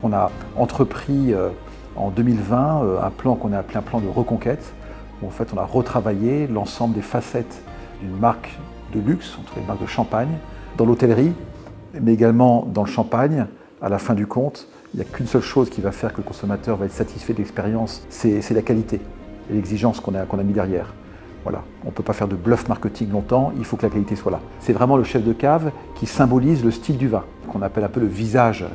On a entrepris en 2020 un plan qu'on a appelé un plan de reconquête, où en fait on a retravaillé l'ensemble des facettes d'une marque de luxe, entre les marques de champagne, dans l'hôtellerie, mais également dans le champagne. À la fin du compte, il n'y a qu'une seule chose qui va faire que le consommateur va être satisfait de l'expérience, c'est la qualité et l'exigence qu'on a mis derrière. Voilà. On ne peut pas faire de bluff marketing longtemps, il faut que la qualité soit là. C'est vraiment le chef de cave qui symbolise le style du vin, qu'on appelle un peu le visage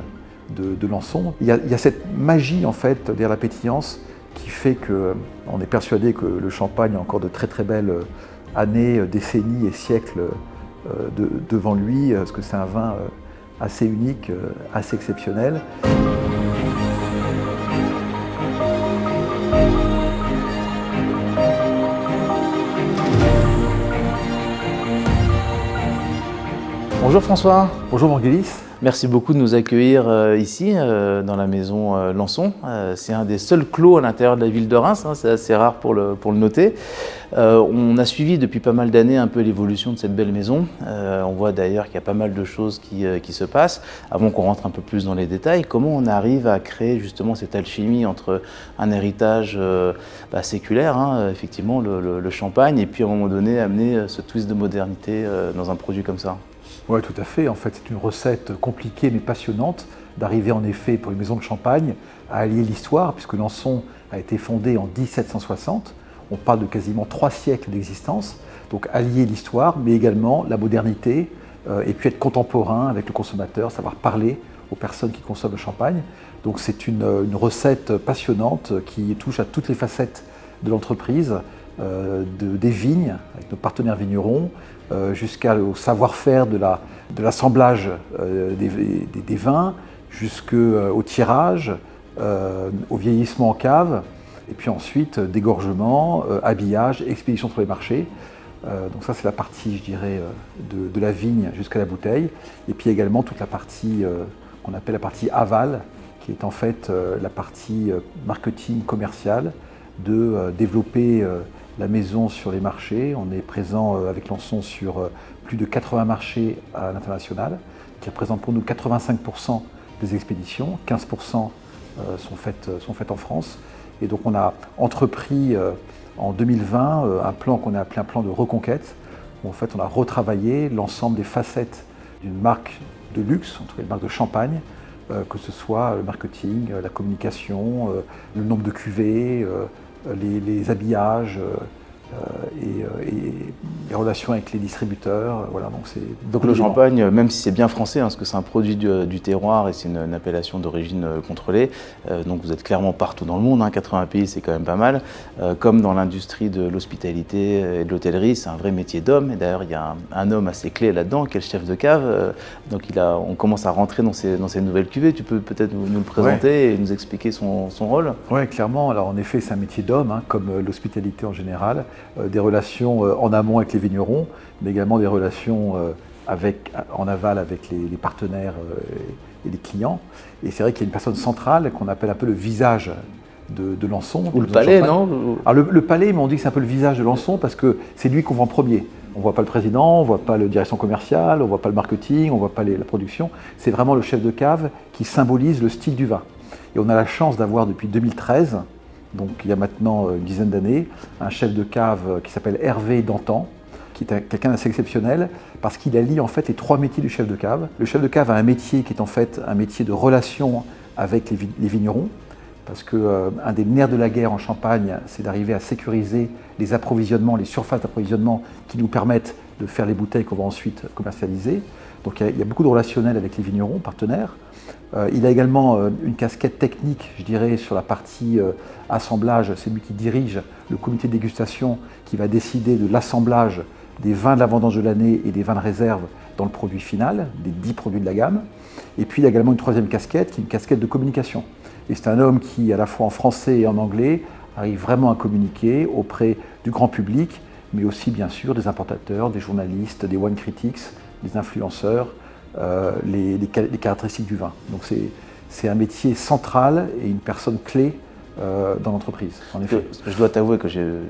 de Lançon. Il y a cette magie en fait derrière la pétillance qui fait qu'on est persuadé que le champagne a encore de très très belles années, décennies et siècles devant lui, parce que c'est un vin assez unique, assez exceptionnel. Bonjour François. Bonjour Vangelis. Merci beaucoup de nous accueillir ici, dans la maison Lançon. C'est un des seuls clos à l'intérieur de la ville de Reims, c'est assez rare pour le noter. On a suivi depuis pas mal d'années un peu l'évolution de cette belle maison. On voit d'ailleurs qu'il y a pas mal de choses qui se passent. Avant qu'on rentre un peu plus dans les détails, comment on arrive à créer justement cette alchimie entre un héritage séculaire, effectivement le champagne, et puis à un moment donné amener ce twist de modernité dans un produit comme ça? Oui, tout à fait. En fait, c'est une recette compliquée mais passionnante d'arriver en effet pour une maison de champagne à allier l'histoire, puisque Lançon a été fondé en 1760. On parle de quasiment 3 siècles d'existence. Donc allier l'histoire, mais également la modernité, et puis être contemporain avec le consommateur, savoir parler aux personnes qui consomment le champagne. Donc c'est une recette passionnante qui touche à toutes les facettes de l'entreprise, des vignes, avec nos partenaires vignerons, jusqu'au savoir-faire de l'assemblage des vins, jusqu'au tirage, au vieillissement en cave, et puis ensuite dégorgement, habillage, expédition sur les marchés. Donc ça c'est la partie, je dirais, de la vigne jusqu'à la bouteille, et puis également toute la partie qu'on appelle la partie aval, qui est en fait la partie marketing commercial, de développer la maison sur les marchés. On est présent avec Lançon sur plus de 80 marchés à l'international, qui représentent pour nous 85% des expéditions, 15% sont faites en France. Et donc on a entrepris en 2020 un plan qu'on a appelé un plan de reconquête, où en fait on a retravaillé l'ensemble des facettes d'une marque de luxe, entre les marques de champagne, que ce soit le marketing, la communication, le nombre de cuvées, les habillages et les relations avec les distributeurs. Voilà, donc le champagne, même si c'est bien français, parce que c'est un produit du terroir et c'est une appellation d'origine contrôlée, donc vous êtes clairement partout dans le monde, 80 pays c'est quand même pas mal. Comme dans l'industrie de l'hospitalité et de l'hôtellerie, c'est un vrai métier d'homme. Et d'ailleurs il y a un homme assez clé là-dedans qui est le chef de cave. Donc on commence à rentrer dans ces nouvelles cuvées. Tu peux peut-être nous le présenter et nous expliquer son rôle? Oui, clairement. Alors en effet c'est un métier d'homme, comme l'hospitalité en général. Des relations en amont avec les vignerons, mais également des relations en aval avec les partenaires et les clients. Et c'est vrai qu'il y a une personne centrale qu'on appelle un peu le visage de Lançon. Ou le palais, non? Alors le palais, mais on dit que c'est un peu le visage de Lançon parce que c'est lui qu'on voit en premier. On ne voit pas le président, on ne voit pas la direction commerciale, on ne voit pas le marketing, on ne voit pas la production. C'est vraiment le chef de cave qui symbolise le style du vin. Et on a la chance d'avoir depuis 2013, donc il y a maintenant une dizaine d'années, un chef de cave qui s'appelle Hervé Dantan, qui est quelqu'un d'assez exceptionnel parce qu'il allie en fait les 3 métiers du chef de cave. Le chef de cave a un métier qui est en fait un métier de relation avec les vignerons, parce qu'un des nerfs de la guerre en Champagne, c'est d'arriver à sécuriser les approvisionnements, les surfaces d'approvisionnement qui nous permettent de faire les bouteilles qu'on va ensuite commercialiser. Donc il y a beaucoup de relationnel avec les vignerons, partenaires. Il a également une casquette technique, je dirais, sur la partie assemblage. C'est lui qui dirige le comité de dégustation qui va décider de l'assemblage des vins de la vendange de l'année et des vins de réserve dans le produit final, des 10 produits de la gamme. Et puis il a également une troisième casquette, qui est une casquette de communication. Et c'est un homme qui, à la fois en français et en anglais, arrive vraiment à communiquer auprès du grand public, mais aussi bien sûr des importateurs, des journalistes, des wine critics, des influenceurs, les caractéristiques du vin. Donc c'est un métier central et une personne clé dans l'entreprise, en effet. Je dois t'avouer que j'aime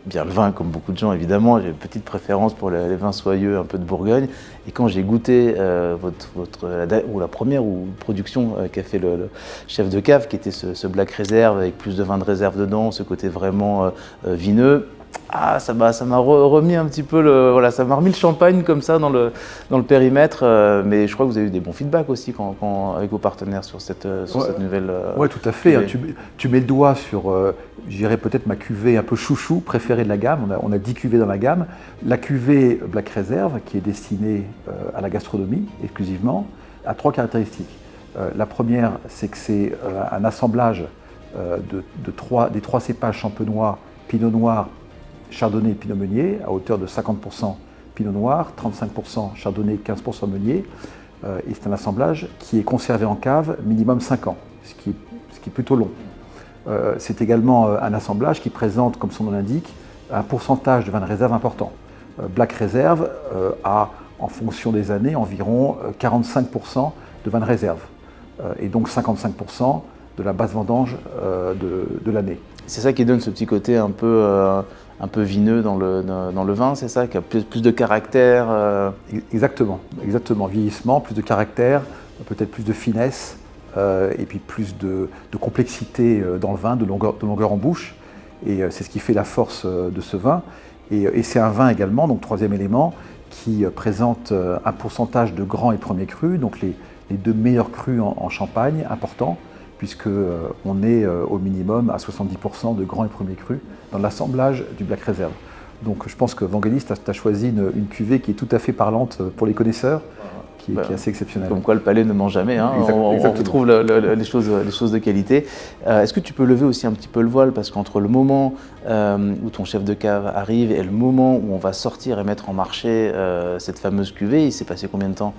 bien le vin, comme beaucoup de gens évidemment. J'ai une petite préférence pour les vins soyeux, un peu de Bourgogne. Et quand j'ai goûté la première production qu'a fait le chef de cave, qui était ce Black Reserve avec plus de vin de réserve dedans, ce côté vraiment vineux, ça m'a remis un petit peu ça m'a remis le champagne comme ça dans le périmètre. Mais je crois que vous avez eu des bons feedbacks aussi avec vos partenaires sur cette nouvelle. Oui, tout à fait. Tu mets le doigt sur, je dirais peut-être ma cuvée un peu chouchou préférée de la gamme. On a 10 cuvées dans la gamme. La cuvée Black Reserve, qui est destinée à la gastronomie exclusivement, a 3 caractéristiques. La première, c'est que c'est un assemblage des 3 cépages champenois, Pinot Noir, Chardonnay et Pinot Meunier, à hauteur de 50% Pinot Noir, 35% Chardonnay, 15% Meunier. Et c'est un assemblage qui est conservé en cave minimum 5 ans, ce qui est plutôt long. C'est également un assemblage qui présente, comme son nom l'indique, un pourcentage de vin de réserve important. Black Reserve a, en fonction des années, environ 45% de vin de réserve, et donc 55% de la base vendange de l'année. C'est ça qui donne ce petit côté un peu vineux dans le vin, c'est ça, qui a plus de caractère. Exactement, vieillissement, plus de caractère, peut-être plus de finesse, et puis plus de complexité dans le vin, de longueur en bouche. Et c'est ce qui fait la force de ce vin. Et c'est un vin également, donc troisième élément, qui présente un pourcentage de grands et premiers crus, donc les 2 meilleurs crus en Champagne, importants, puisqu'on est au minimum à 70% de grands et premiers crus dans l'assemblage du Black Reserve. Donc je pense que Vangelis, tu as choisi une cuvée qui est tout à fait parlante pour les connaisseurs, qui est assez exceptionnelle. Comme quoi le palais ne ment jamais, hein. On retrouve les choses de qualité. Est-ce que tu peux lever aussi un petit peu le voile, parce qu'entre le moment où ton chef de cave arrive et le moment où on va sortir et mettre en marché cette fameuse cuvée, il s'est passé combien de temps?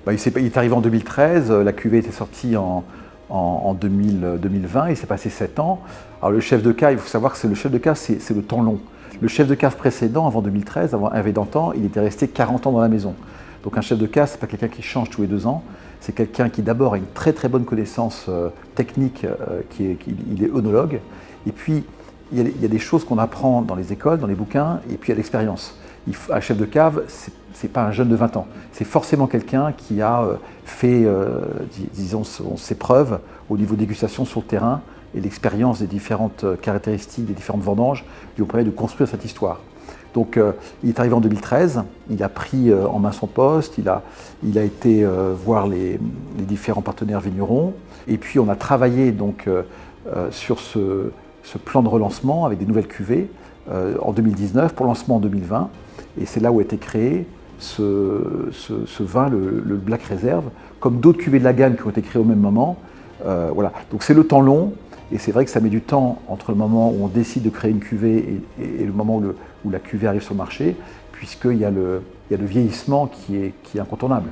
Il est arrivé en 2013, la cuvée était sortie en 2020, il s'est passé 7 ans. Alors le chef de cave, il faut savoir que le chef de cave, c'est le temps long. Le chef de cave précédent, avant 2013, avant Hervé Dantan, il était resté 40 ans dans la maison. Donc un chef de cave, ce n'est pas quelqu'un qui change tous les 2 ans, c'est quelqu'un qui d'abord a une très très bonne connaissance technique, il est œnologue, et puis il y a des choses qu'on apprend dans les écoles, dans les bouquins, et puis à l'expérience. Un chef de cave, c'est pas un jeune de 20 ans, c'est forcément quelqu'un qui a fait, disons, ses preuves au niveau dégustation sur le terrain, et l'expérience des différentes caractéristiques, des différentes vendanges lui ont permis de construire cette histoire. Donc il est arrivé en 2013, il a pris en main son poste, il a été voir les différents partenaires vignerons, et puis on a travaillé donc sur ce plan de relancement avec des nouvelles cuvées en 2019 pour lancement en 2020, et c'est là où a été créé ce vin, le Black Reserve, comme d'autres cuvées de la gamme qui ont été créées au même moment. Voilà. Donc c'est le temps long, et c'est vrai que ça met du temps entre le moment où on décide de créer une cuvée et le moment où la cuvée arrive sur le marché, puisqu'il y a le vieillissement qui est incontournable.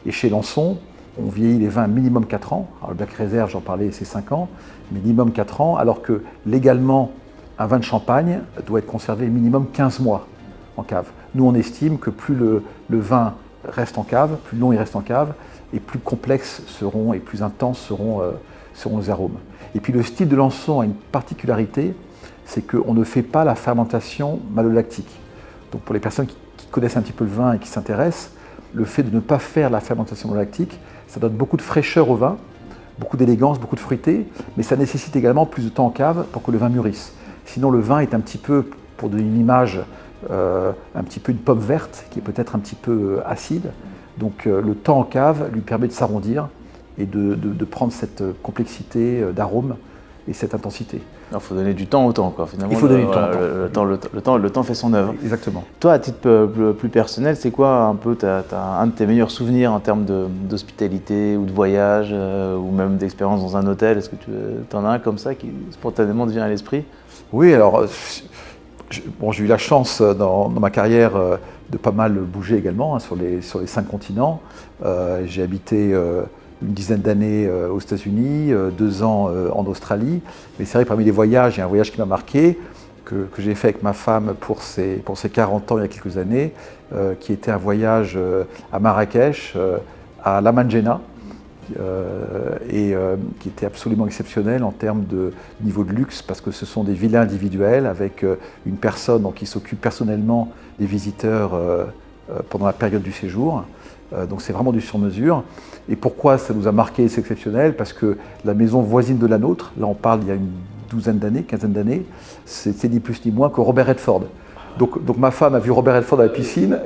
Et chez Lançon, on vieillit les vins minimum 4 ans. Alors le Black Reserve, j'en parlais, c'est 5 ans, minimum 4 ans, alors que légalement, un vin de Champagne doit être conservé minimum 15 mois en cave. Nous, on estime que plus le vin reste en cave, plus long il reste en cave, et plus complexes seront et plus intenses seront les arômes. Et puis le style de Lançon a une particularité, c'est qu'on ne fait pas la fermentation malolactique. Donc pour les personnes qui connaissent un petit peu le vin et qui s'intéressent, le fait de ne pas faire la fermentation malolactique, ça donne beaucoup de fraîcheur au vin, beaucoup d'élégance, beaucoup de fruité, mais ça nécessite également plus de temps en cave pour que le vin mûrisse. Sinon le vin est un petit peu, pour donner une image, un petit peu une pomme verte qui est peut-être un petit peu acide. Donc le temps en cave lui permet de s'arrondir et de prendre cette complexité d'arôme et cette intensité. Il faut donner du temps au temps, quoi, finalement. Il faut donner du temps. Le temps fait son œuvre. Exactement. Toi, à titre plus personnel, c'est quoi un peu un de tes meilleurs souvenirs en termes d'hospitalité ou de voyage ou même d'expérience dans un hôtel? Est-ce que tu en as un comme ça qui spontanément te vient à l'esprit? Oui, alors j'ai eu la chance dans ma carrière de pas mal bouger également sur les 5 continents. J'ai habité une dizaine d'années aux États-Unis, 2 ans en Australie. Mais c'est vrai que parmi les voyages, il y a un voyage qui m'a marqué, que j'ai fait avec ma femme pour ses 40 ans il y a quelques années, qui était un voyage à Marrakech, à La Manjena, qui était absolument exceptionnel en termes de niveau de luxe, parce que ce sont des villas individuelles avec une personne qui s'occupe personnellement des visiteurs pendant la période du séjour. Donc c'est vraiment du sur-mesure. Et pourquoi ça nous a marqué, c'est exceptionnel? Parce que la maison voisine de la nôtre, là on parle il y a une douzaine d'années, quinzaine d'années, c'est ni plus ni moins que Robert Redford. Donc ma femme a vu Robert Redford à la piscine,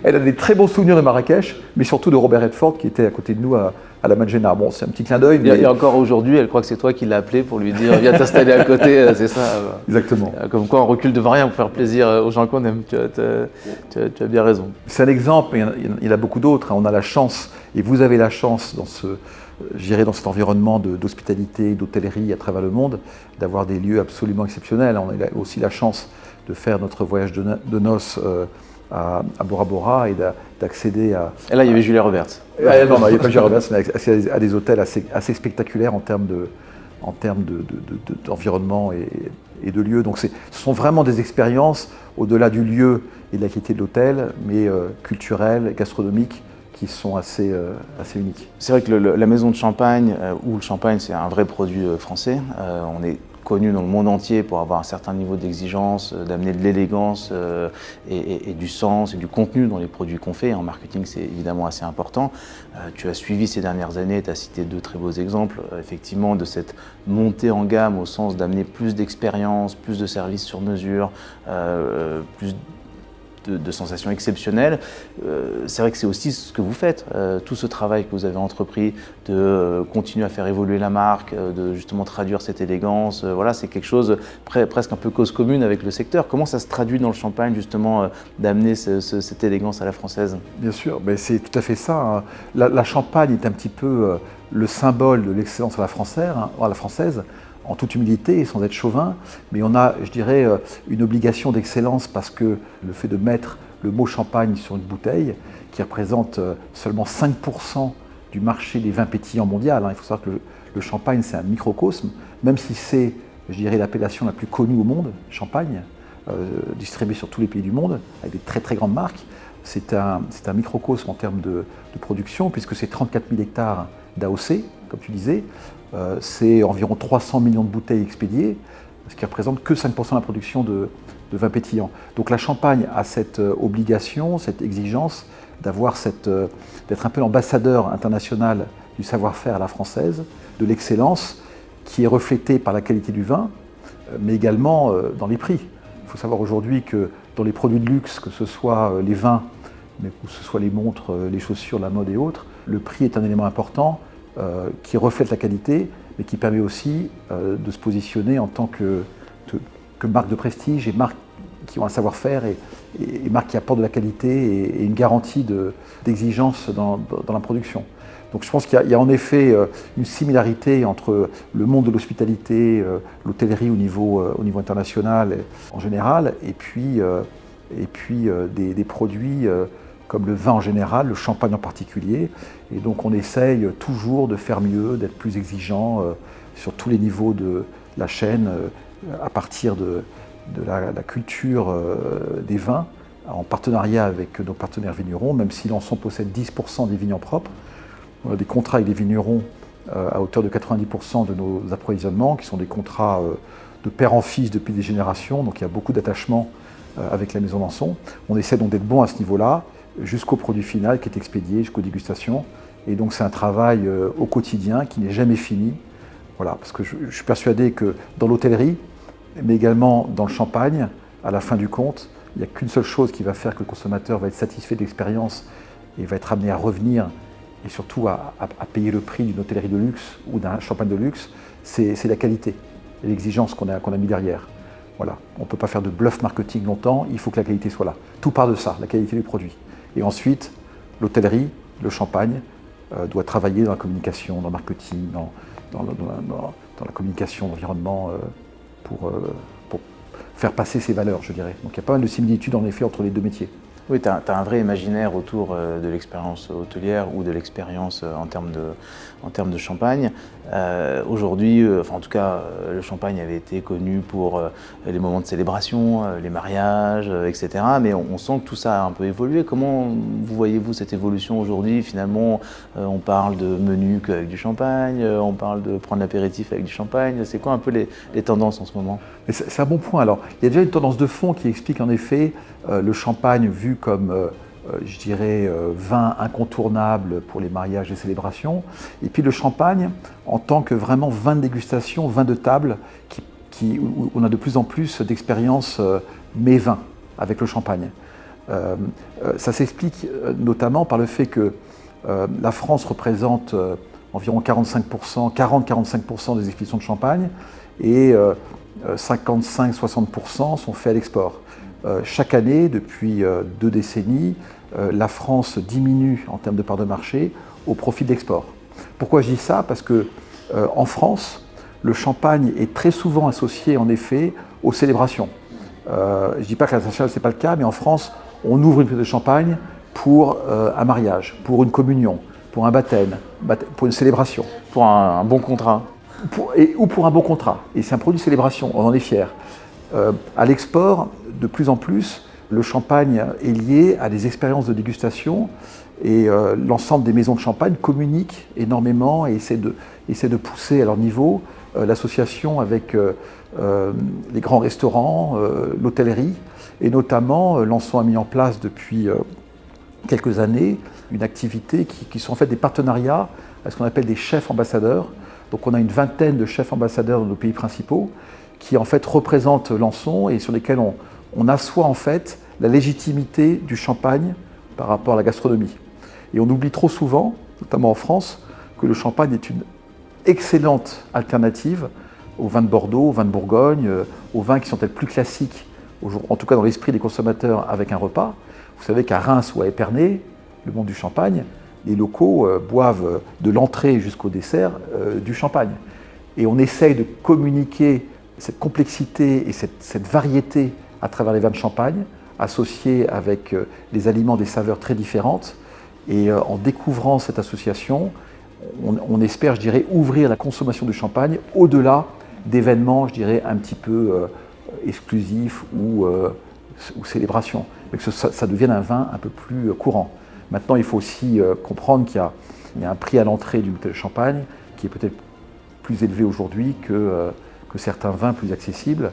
elle a des très bons souvenirs de Marrakech, mais surtout de Robert Redford qui était à côté de nous à la Majena. Bon, c'est un petit clin d'œil. Et encore aujourd'hui, elle croit que c'est toi qui l'as appelé pour lui dire viens t'installer à côté, c'est ça. Exactement. Comme quoi on recule devant rien pour faire plaisir aux gens qu'on aime, tu as bien raison. C'est un exemple, mais il y en a beaucoup d'autres. On a la chance, et vous avez la chance dans cet environnement d'hospitalité, d'hôtellerie à travers le monde, d'avoir des lieux absolument exceptionnels. On a aussi la chance de faire notre voyage de noces à Bora Bora et d'accéder à... Et là, il y avait Julia Roberts. Non, il n'y avait pas Julia Roberts, mais accéder à des hôtels assez spectaculaires en termes d'environnement et de lieux. Donc ce sont vraiment des expériences au-delà du lieu et de la qualité de l'hôtel, mais culturelles, gastronomiques, qui sont assez uniques. C'est vrai que la maison de champagne, ou le champagne, c'est un vrai produit français. On est connu dans le monde entier pour avoir un certain niveau d'exigence, d'amener de l'élégance et du sens et du contenu dans les produits qu'on fait. En marketing, c'est évidemment assez important. Tu as suivi ces dernières années, tu as cité 2 très beaux exemples, effectivement, de cette montée en gamme au sens d'amener plus d'expérience, plus de services sur mesure, plus de sensations exceptionnelles. C'est vrai que c'est aussi ce que vous faites, tout ce travail que vous avez entrepris de continuer à faire évoluer la marque, de justement traduire cette élégance. Voilà, c'est quelque chose presque un peu cause commune avec le secteur. Comment ça se traduit dans le champagne justement d'amener cette élégance à la française? Bien sûr, mais c'est tout à fait ça. Hein. La Champagne est un petit peu le symbole de l'excellence à la française. En toute humilité et sans être chauvin, mais on a, je dirais, une obligation d'excellence parce que le fait de mettre le mot champagne sur une bouteille, qui représente seulement 5% du marché des vins pétillants mondial, il faut savoir que le champagne c'est un microcosme, même si c'est, je dirais, l'appellation la plus connue au monde, champagne, distribuée sur tous les pays du monde, avec des très très grandes marques, c'est un microcosme en termes de production, puisque c'est 34 000 hectares d'AOC, comme tu disais, c'est environ 300 millions de bouteilles expédiées, ce qui représente que 5% de la production de vin pétillant. Donc la Champagne a cette obligation, cette exigence d'être un peu l'ambassadeur international du savoir-faire à la française, de l'excellence, qui est reflétée par la qualité du vin, mais également dans les prix. Il faut savoir aujourd'hui que dans les produits de luxe, que ce soit les vins, mais que ce soit les montres, les chaussures, la mode et autres, le prix est un élément important qui reflète la qualité, mais qui permet aussi de se positionner en tant que marque de prestige et marque qui ont un savoir-faire et marque qui apportent de la qualité et une garantie d'exigence dans la production. Donc je pense qu'il y a en effet une similarité entre le monde de l'hospitalité, l'hôtellerie au niveau international en général, et puis des produits comme le vin en général, le champagne en particulier. Et donc on essaye toujours de faire mieux, d'être plus exigeant sur tous les niveaux de la chaîne, à partir de la culture des vins, en partenariat avec nos partenaires vignerons, même si Lançon possède 10% des vignes propres. On a des contrats avec des vignerons à hauteur de 90% de nos approvisionnements, qui sont des contrats de père en fils depuis des générations, donc il y a beaucoup d'attachement avec la maison Lançon. On essaie donc d'être bon à ce niveau-là, jusqu'au produit final qui est expédié, jusqu'aux dégustations. Et donc c'est un travail au quotidien qui n'est jamais fini. Voilà, parce que je suis persuadé que dans l'hôtellerie, mais également dans le champagne, à la fin du compte, il n'y a qu'une seule chose qui va faire que le consommateur va être satisfait de l'expérience et va être amené à revenir et surtout à payer le prix d'une hôtellerie de luxe ou d'un champagne de luxe, c'est la qualité et l'exigence qu'on a mis derrière. Voilà. On ne peut pas faire de bluff marketing longtemps, il faut que la qualité soit là. Tout part de ça, la qualité du produit. Et ensuite, l'hôtellerie, le champagne, doit travailler dans la communication, dans le marketing, dans la communication, l'environnement, pour faire passer ses valeurs, je dirais. Donc il y a pas mal de similitudes en effet entre les deux métiers. Oui, tu as un vrai imaginaire autour de l'expérience hôtelière ou de l'expérience en termes de champagne. Aujourd'hui, enfin, en tout cas, le champagne avait été connu pour les moments de célébration, les mariages, etc. Mais on sent que tout ça a un peu évolué. Comment vous voyez-vous cette évolution aujourd'hui? Finalement, on parle de menu qu'avec du champagne, on parle de prendre l'apéritif avec du champagne. C'est quoi un peu les tendances en ce moment? C'est un bon point. Alors, il y a déjà une tendance de fond qui explique en effet le champagne vu comme, je dirais, vin incontournable pour les mariages et célébrations. Et puis le champagne en tant que vraiment vin de dégustation, vin de table, où on a de plus en plus d'expériences mets-vins avec le champagne. Ça s'explique notamment par le fait que la France représente environ 40-45% des expéditions de champagne et 55-60% sont faits à l'export. Chaque année, depuis 2 décennies, la France diminue en termes de part de marché au profit de l'export. Pourquoi je dis ça? Parce que en France, le champagne est très souvent associé en effet aux célébrations. Je ne dis pas que à l'international ce n'est pas le cas, mais en France, on ouvre une bouteille de champagne pour un mariage, pour une communion, pour un baptême, pour une célébration. Pour un bon contrat. Ou pour un bon contrat. Et c'est un produit de célébration, on en est fier. À l'export, de plus en plus, le champagne est lié à des expériences de dégustation et l'ensemble des maisons de champagne communiquent énormément et essaient de pousser à leur niveau l'association avec les grands restaurants, l'hôtellerie, et notamment Lançon a mis en place depuis quelques années une activité qui sont en fait des partenariats à ce qu'on appelle des chefs ambassadeurs. Donc on a une vingtaine de chefs ambassadeurs dans nos pays principaux qui en fait représentent Lançon et sur lesquels on assoit en fait la légitimité du champagne par rapport à la gastronomie. Et on oublie trop souvent, notamment en France, que le champagne est une excellente alternative aux vins de Bordeaux, aux vins de Bourgogne, aux vins qui sont peut-être plus classiques, en tout cas dans l'esprit des consommateurs avec un repas. Vous savez qu'à Reims ou à Épernay, le monde du champagne, les locaux boivent de l'entrée jusqu'au dessert du champagne. Et on essaye de communiquer cette complexité et cette variété à travers les vins de champagne, associés avec les aliments des saveurs très différentes. Et en découvrant cette association, on espère, je dirais, ouvrir la consommation du champagne au-delà d'événements, je dirais, un petit peu exclusifs ou célébrations. Mais que ça devienne un vin un peu plus courant. Maintenant, il faut aussi comprendre qu'il y a un prix à l'entrée d'une bouteille de champagne qui est peut-être plus élevé aujourd'hui que certains vins plus accessibles,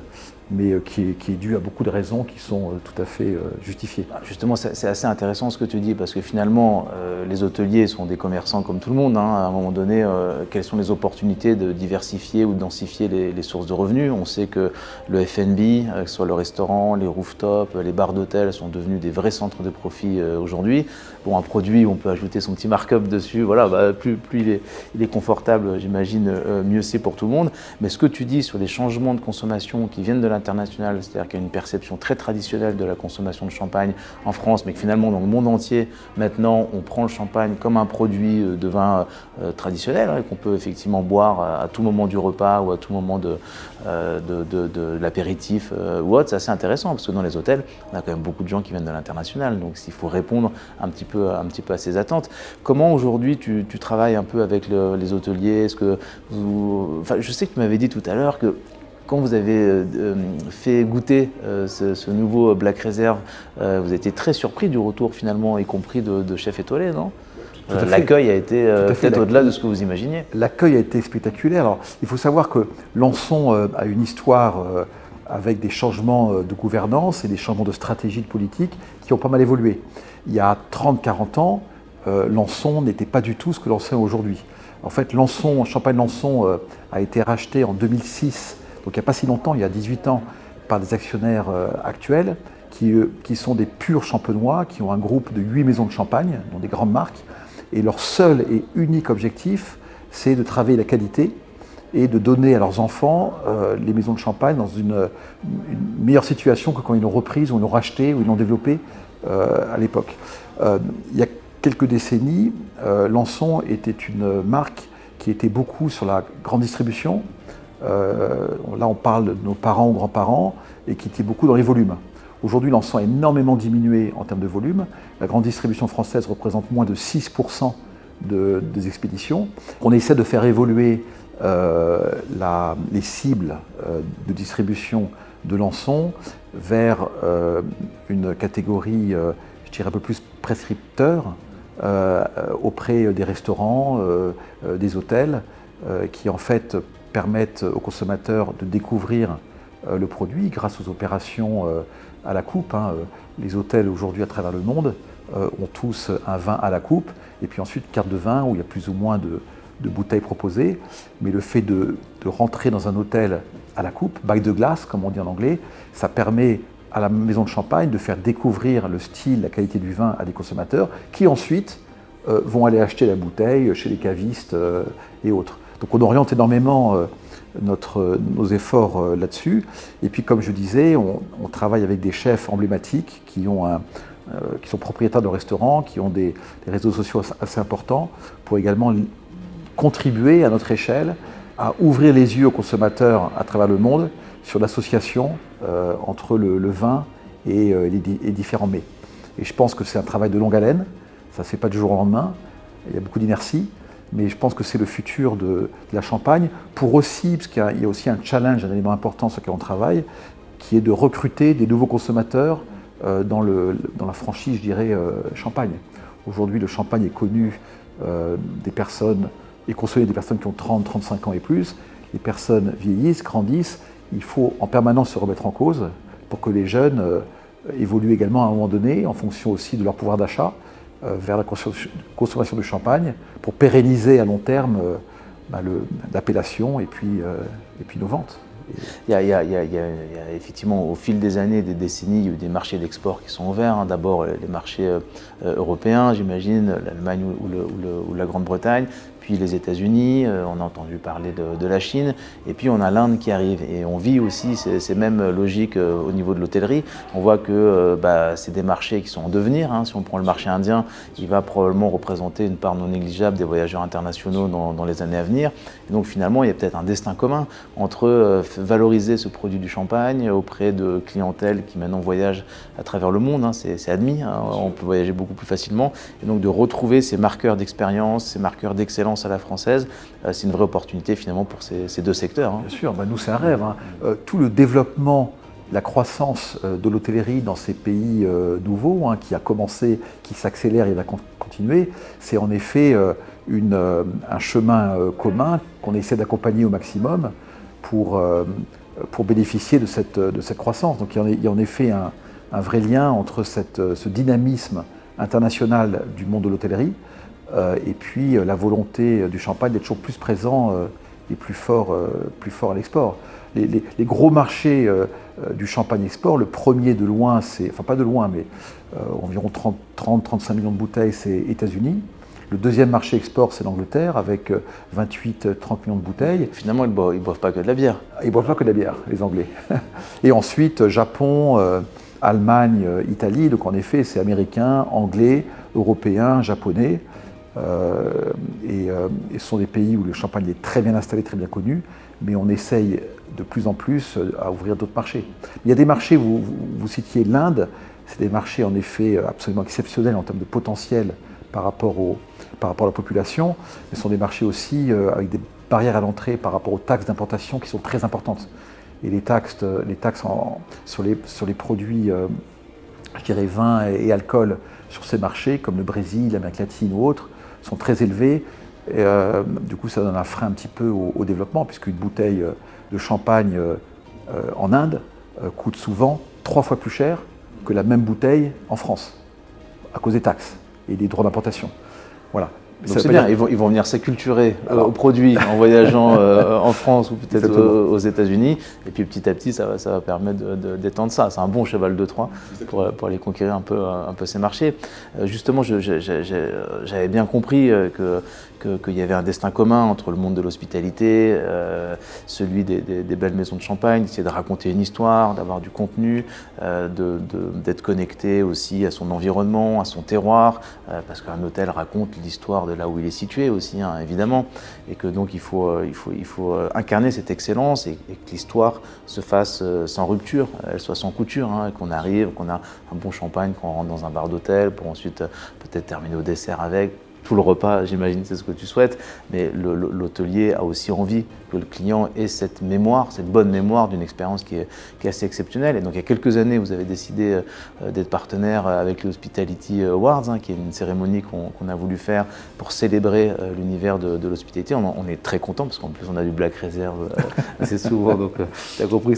mais qui est dû à beaucoup de raisons qui sont tout à fait justifiées. Justement, c'est assez intéressant ce que tu dis, parce que finalement, les hôteliers sont des commerçants comme tout le monde. À un moment donné, quelles sont les opportunités de diversifier ou de densifier les sources de revenus? On sait que le F&B, que ce soit le restaurant, les rooftops, les bars d'hôtel, sont devenus des vrais centres de profit aujourd'hui. Bon, un produit, on peut ajouter son petit markup dessus, voilà, plus il est confortable, j'imagine, mieux c'est pour tout le monde. Mais ce que tu dis sur les changements de consommation qui viennent de l'international, c'est-à-dire qu'il y a une perception très traditionnelle de la consommation de champagne en France, mais que finalement dans le monde entier, maintenant, on prend le champagne comme un produit de vin traditionnel, qu'on peut effectivement boire à tout moment du repas ou à tout moment de l'apéritif ou autre. C'est assez intéressant parce que dans les hôtels, on a quand même beaucoup de gens qui viennent de l'international, donc il faut répondre un petit peu à ces attentes. Comment aujourd'hui tu travailles un peu avec les hôteliers? Est-ce que je sais que tu m'avais dit tout à l'heure que quand vous avez fait goûter ce nouveau Black Reserve, vous étiez très surpris du retour finalement, y compris de chefs étoilés, non? L'accueil a été peut-être au-delà de ce que vous imaginiez. L'accueil a été spectaculaire. Alors, il faut savoir que Lançon a une histoire avec des changements de gouvernance et des changements de stratégie de politique qui ont pas mal évolué. Il y a 30-40 ans, Lançon n'était pas du tout ce que Lançon est aujourd'hui. En fait, Champagne Lançon a été racheté en 2006, donc il n'y a pas si longtemps, il y a 18 ans, par des actionnaires actuels qui sont des purs champenois, qui ont un groupe de 8 maisons de champagne, dont des grandes marques. Et leur seul et unique objectif, c'est de travailler la qualité et de donner à leurs enfants les maisons de champagne dans une meilleure situation que quand ils l'ont reprise, ou ils l'ont racheté, ou ils l'ont développée à l'époque. Il y a quelques décennies, Lançon était une marque qui était beaucoup sur la grande distribution. Là, on parle de nos parents ou grands-parents, et qui était beaucoup dans les volumes. Aujourd'hui, Lançon a énormément diminué en termes de volume. La grande distribution française représente moins de 6% des expéditions. On essaie de faire évoluer les cibles de distribution de Lançon vers une catégorie, je dirais, un peu plus prescripteur auprès des restaurants, des hôtels, qui en fait permettent aux consommateurs de découvrir le produit grâce aux opérations à la coupe. Les hôtels aujourd'hui à travers le monde ont tous un vin à la coupe et puis ensuite carte de vin où il y a plus ou moins de bouteilles proposées. Mais le fait de rentrer dans un hôtel à la coupe, by the glass comme on dit en anglais, ça permet à la maison de champagne de faire découvrir le style, la qualité du vin à des consommateurs qui ensuite vont aller acheter la bouteille chez les cavistes et autres. Donc on oriente énormément nos efforts là-dessus. Et puis comme je disais, on travaille avec des chefs emblématiques qui sont propriétaires de restaurants, qui ont des réseaux sociaux assez importants pour également contribuer à notre échelle à ouvrir les yeux aux consommateurs à travers le monde sur l'association entre le vin et les différents mets. Et je pense que c'est un travail de longue haleine, ça ne se fait pas du jour au lendemain, il y a beaucoup d'inertie, mais je pense que c'est le futur de la Champagne, pour aussi, parce qu'il y a aussi un challenge, un élément important sur lequel on travaille, qui est de recruter des nouveaux consommateurs dans la franchise, je dirais, Champagne. Aujourd'hui, le Champagne est connu des personnes, est consommé des personnes qui ont 30, 35 ans et plus. Les personnes vieillissent, grandissent. Il faut en permanence se remettre en cause pour que les jeunes évoluent également à un moment donné, en fonction aussi de leur pouvoir d'achat, vers la consommation de champagne, pour pérenniser à long terme l'appellation et puis nos ventes. Il y a effectivement, au fil des années, des décennies, il y a eu des marchés d'export qui sont ouverts. D'abord les marchés européens, j'imagine, l'Allemagne ou la Grande-Bretagne, puis les États-Unis, on a entendu parler de la Chine, et puis on a l'Inde qui arrive. Et on vit aussi ces mêmes logiques au niveau de l'hôtellerie. On voit que c'est des marchés qui sont en devenir. Si on prend le marché indien, il va probablement représenter une part non négligeable des voyageurs internationaux dans les années à venir. Et donc finalement, il y a peut-être un destin commun entre valoriser ce produit du champagne auprès de clientèle qui maintenant voyage à travers le monde, c'est admis, on peut voyager beaucoup plus facilement, et donc de retrouver ces marqueurs d'expérience, ces marqueurs d'excellence à la française, c'est une vraie opportunité finalement pour ces deux secteurs. Bien sûr, nous c'est un rêve. Tout le développement, la croissance de l'hôtellerie dans ces pays nouveaux, qui a commencé, qui s'accélère et va continuer, c'est en effet un chemin commun qu'on essaie d'accompagner au maximum pour bénéficier de cette croissance. Donc il y a en effet un vrai lien entre ce dynamisme international du monde de l'hôtellerie et puis la volonté du Champagne d'être toujours plus présent et plus fort à l'export. Les gros marchés du Champagne export, le premier de loin, enfin pas de loin, mais environ 30-35 millions de bouteilles, c'est États-Unis. Le deuxième marché export, c'est l'Angleterre, avec 28-30 millions de bouteilles. Finalement, ils ne boivent pas que de la bière. Ils ne boivent pas que de la bière, les Anglais. Et ensuite, Japon, Allemagne, Italie. Donc en effet, c'est américain, anglais, européen, japonais. Et ce sont des pays où le champagne est très bien installé, très bien connu, mais on essaye de plus en plus à ouvrir d'autres marchés. Il y a des marchés, vous citiez l'Inde, c'est des marchés en effet absolument exceptionnels en termes de potentiel par rapport à la population, mais ce sont des marchés aussi avec des barrières à l'entrée par rapport aux taxes d'importation qui sont très importantes. Et les taxes sur les produits, je dirais vin et alcool sur ces marchés, comme le Brésil, l'Amérique latine ou autres, sont très élevées. Et, du coup, ça donne un frein un petit peu au développement, puisqu'une bouteille de champagne en Inde coûte souvent 3 fois plus cher que la même bouteille en France, à cause des taxes et des droits d'importation. Voilà. Donc c'est bien, ils vont venir s'acculturer aux produits en voyageant en France ou peut-être aux États-Unis. Et puis petit à petit, ça va permettre d'étendre ça. C'est un bon cheval de Troie pour aller conquérir un peu ces marchés. Justement, j'avais bien compris que qu'il y avait un destin commun entre le monde de l'hospitalité, celui des belles maisons de champagne, d'essayer de raconter une histoire, d'avoir du contenu, d'être connecté aussi à son environnement, à son terroir, parce qu'un hôtel raconte l'histoire de là où il est situé aussi, hein, évidemment, et que donc il faut incarner cette excellence et que l'histoire se fasse sans rupture, elle soit sans couture, hein, qu'on arrive, qu'on a un bon champagne, qu'on rentre dans un bar d'hôtel pour ensuite peut-être terminer au dessert avec. Tout le repas, j'imagine, c'est ce que tu souhaites, mais l'hôtelier a aussi envie que le client ait cette mémoire, cette bonne mémoire d'une expérience qui est assez exceptionnelle. Et donc il y a quelques années, vous avez décidé d'être partenaire avec l'Hospitality Awards, hein, qui est une cérémonie qu'on a voulu faire pour célébrer l'univers de l'hospitalité. On est très content parce qu'en plus on a du Black Reserve assez souvent, donc tu as compris,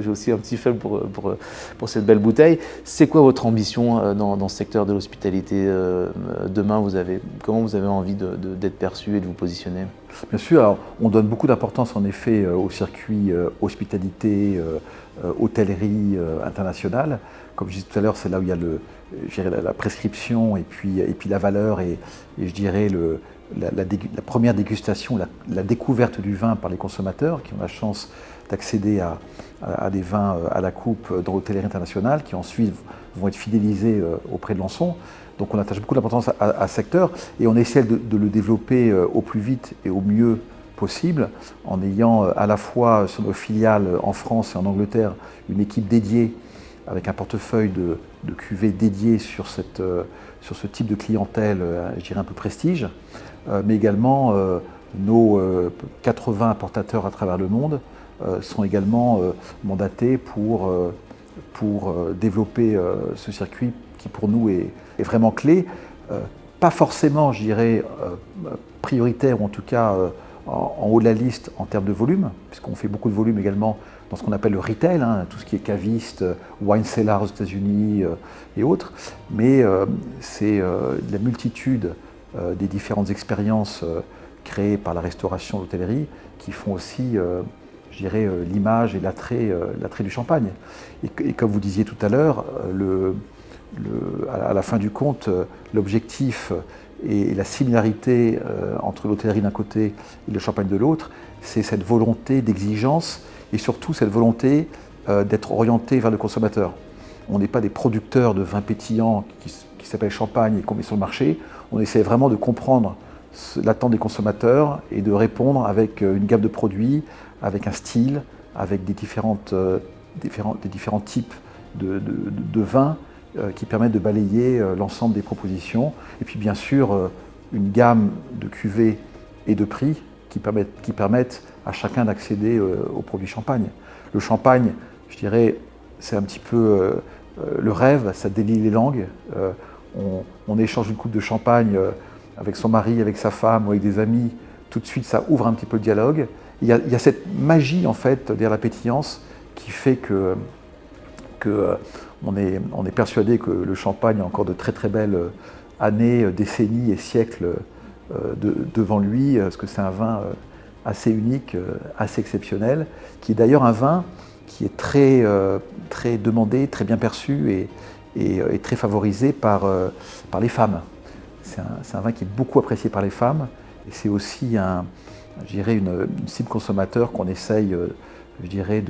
j'ai aussi un petit faible pour cette belle bouteille. C'est quoi votre ambition dans ce secteur de l'hospitalité demain? Comment vous avez envie d'être perçu et de vous positionner? Bien sûr, alors, on donne beaucoup d'importance en effet au circuit hospitalité, hôtellerie internationale. Comme je disais tout à l'heure, c'est là où il y a la prescription et puis la valeur et je dirais la première dégustation, la découverte du vin par les consommateurs qui ont la chance d'accéder à des vins à la coupe dans l'hôtellerie internationale qui ensuite vont être fidélisés auprès de Lançon. Donc on attache beaucoup d'importance à ce secteur et on essaie de le développer au plus vite et au mieux possible en ayant à la fois sur nos filiales en France et en Angleterre une équipe dédiée avec un portefeuille de cuvées dédiées sur ce type de clientèle, je dirais un peu prestige, mais également nos 80 importateurs à travers le monde sont également mandatés pour développer ce circuit qui pour nous est vraiment clé, pas forcément, je dirais, prioritaire ou en tout cas en haut de la liste en termes de volume, puisqu'on fait beaucoup de volume également dans ce qu'on appelle le retail, hein, tout ce qui est caviste, wine cellar aux États-Unis et autres, mais c'est la multitude des différentes expériences créées par la restauration, l'hôtellerie, qui font aussi, je dirais, l'image et l'attrait du champagne. Et comme vous disiez tout à l'heure, à la fin du compte, l'objectif et la similarité entre l'hôtellerie d'un côté et le champagne de l'autre, c'est cette volonté d'exigence et surtout cette volonté d'être orienté vers le consommateur. On n'est pas des producteurs de vins pétillants qui s'appellent champagne et qu'on met sur le marché. On essaie vraiment de comprendre l'attente des consommateurs et de répondre avec une gamme de produits, avec un style, avec des différents types de vins qui permettent de balayer l'ensemble des propositions. Et puis bien sûr, une gamme de cuvées et de prix qui permettent à chacun d'accéder aux produits champagne. Le champagne, je dirais, c'est un petit peu le rêve, ça délie les langues. On échange une coupe de champagne avec son mari, avec sa femme ou avec des amis. Tout de suite, ça ouvre un petit peu le dialogue. Il y a cette magie, en fait, derrière la pétillance qui fait que on est persuadé que le champagne a encore de très très belles années, décennies et siècles devant lui, parce que c'est un vin assez unique, assez exceptionnel, qui est d'ailleurs un vin qui est très demandé, très bien perçu et très favorisé par les femmes. C'est un vin qui est beaucoup apprécié par les femmes et c'est aussi je dirais une cible consommateur qu'on essaye, je dirais,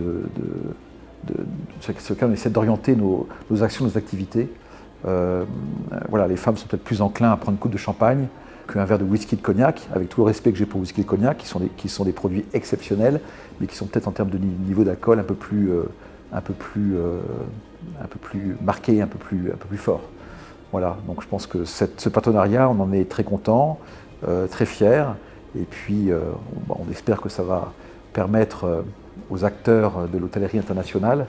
sur lequel on essaie d'orienter nos actions, nos activités. Voilà, les femmes sont peut-être plus enclins à prendre une coupe de champagne qu'un verre de whisky de cognac, avec tout le respect que j'ai pour whisky de cognac, qui sont des produits exceptionnels, mais qui sont peut-être en termes de niveau d'alcool un peu plus marqué, un peu plus fort. Voilà, donc je pense que ce partenariat, on en est très content, très fiers, et puis on espère que ça va permettre aux acteurs de l'hôtellerie internationale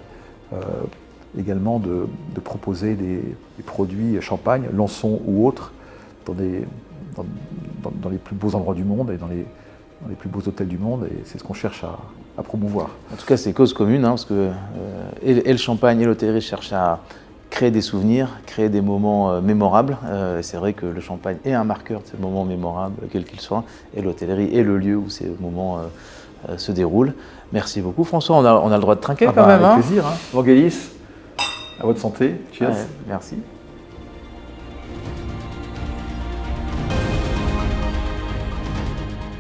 également de proposer des produits champagne, Lançon ou autres, dans les plus beaux endroits du monde et dans les plus beaux hôtels du monde, et c'est ce qu'on cherche à promouvoir. En tout cas, c'est cause commune, hein, parce que et le champagne et l'hôtellerie cherchent à créer des souvenirs, créer des moments mémorables. C'est vrai que le champagne est un marqueur de ces moments mémorables, quels qu'ils soient, et l'hôtellerie est le lieu où ces moments se déroulent. Merci beaucoup, François. On a le droit de trinquer quand même. Avec plaisir. Vangelis, à votre santé. Cheers. Ouais, merci.